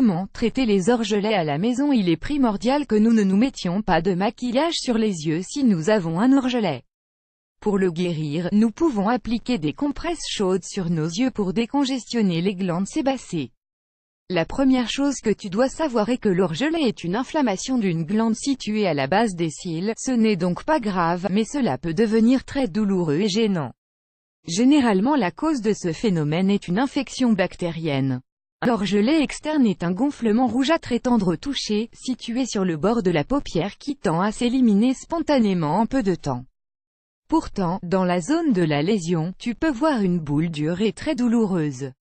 Comment traiter les orgelets à la maison? Il est primordial que nous ne nous mettions pas de maquillage sur les yeux si nous avons un orgelet. Pour le guérir, nous pouvons appliquer des compresses chaudes sur nos yeux pour décongestionner les glandes sébacées. La première chose que tu dois savoir est que l'orgelet est une inflammation d'une glande située à la base des cils. Ce n'est donc pas grave, mais cela peut devenir très douloureux et gênant. Généralement, la cause de ce phénomène est une infection bactérienne. L'orgelet externe est un gonflement rougeâtre et tendre touché, situé sur le bord de la paupière qui tend à s'éliminer spontanément en peu de temps. Pourtant, dans la zone de la lésion, tu peux voir une boule dure et très douloureuse.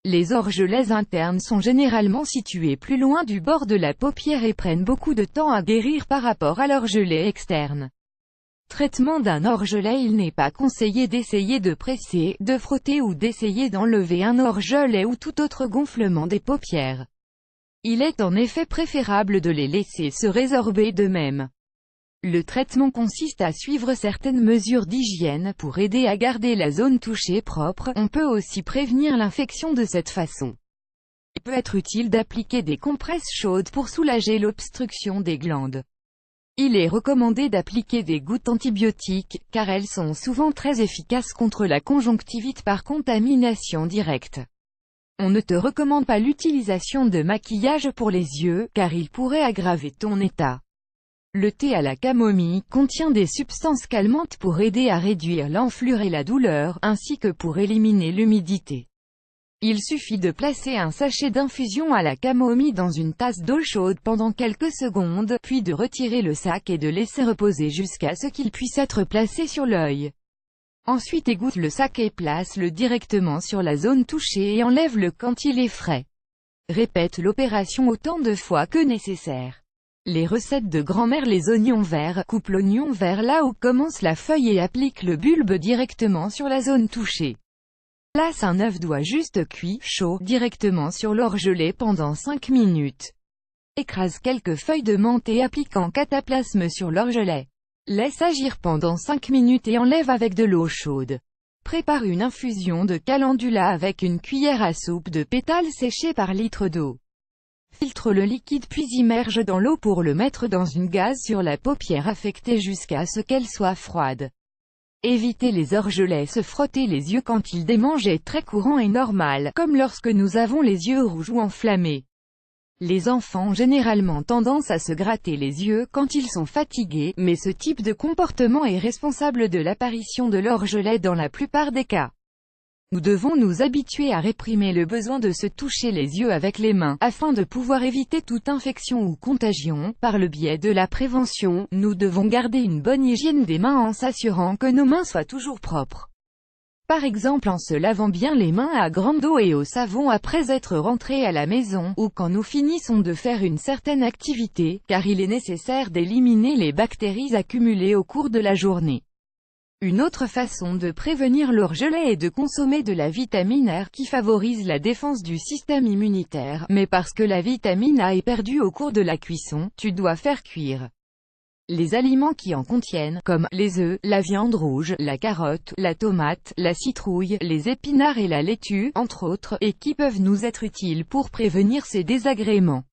Les orgelets internes sont généralement situés plus loin du bord de la paupière et prennent beaucoup de temps à guérir par rapport à l'orgelet externe. Traitement d'un orgelet. Il n'est pas conseillé d'essayer de presser, de frotter ou d'essayer d'enlever un orgelet ou tout autre gonflement des paupières. Il est en effet préférable de les laisser se résorber d'eux-mêmes. Le traitement consiste à suivre certaines mesures d'hygiène pour aider à garder la zone touchée propre. On peut aussi prévenir l'infection de cette façon. Il peut être utile d'appliquer des compresses chaudes pour soulager l'obstruction des glandes. Il est recommandé d'appliquer des gouttes antibiotiques, car elles sont souvent très efficaces contre la conjonctivite par contamination directe. On ne te recommande pas l'utilisation de maquillage pour les yeux, car il pourrait aggraver ton état. Le thé à la camomille contient des substances calmantes pour aider à réduire l'enflure et la douleur, ainsi que pour éliminer l'humidité. Il suffit de placer un sachet d'infusion à la camomille dans une tasse d'eau chaude pendant quelques secondes, puis de retirer le sac et de laisser reposer jusqu'à ce qu'il puisse être placé sur l'œil. Ensuite égoutte le sac et place-le directement sur la zone touchée et enlève-le quand il est frais. Répète l'opération autant de fois que nécessaire. Les recettes de grand-mère. Les oignons verts. Coupe l'oignon vert là où commence la feuille et applique le bulbe directement sur la zone touchée. Place un œuf juste cuit, chaud, directement sur l'orgelet pendant 5 minutes. Écrase quelques feuilles de menthe et applique en cataplasme sur l'orgelet. Laisse agir pendant 5 minutes et enlève avec de l'eau chaude. Prépare une infusion de calendula avec une cuillère à soupe de pétales séchés par litre d'eau. Filtre le liquide puis immerge dans l'eau pour le mettre dans une gaze sur la paupière affectée jusqu'à ce qu'elle soit froide. Éviter les orgelets. Se frotter les yeux quand ils démangent est très courant et normal, comme lorsque nous avons les yeux rouges ou enflammés. Les enfants ont généralement tendance à se gratter les yeux quand ils sont fatigués, mais ce type de comportement est responsable de l'apparition de l'orgelet dans la plupart des cas. Nous devons nous habituer à réprimer le besoin de se toucher les yeux avec les mains, afin de pouvoir éviter toute infection ou contagion. Par le biais de la prévention, nous devons garder une bonne hygiène des mains en s'assurant que nos mains soient toujours propres. Par exemple en se lavant bien les mains à grande eau et au savon après être rentrés à la maison, ou quand nous finissons de faire une certaine activité, car il est nécessaire d'éliminer les bactéries accumulées au cours de la journée. Une autre façon de prévenir l'orgelet est de consommer de la vitamine R qui favorise la défense du système immunitaire, mais parce que la vitamine A est perdue au cours de la cuisson, tu dois faire cuire les aliments qui en contiennent, comme les œufs, la viande rouge, la carotte, la tomate, la citrouille, les épinards et la laitue, entre autres, et qui peuvent nous être utiles pour prévenir ces désagréments.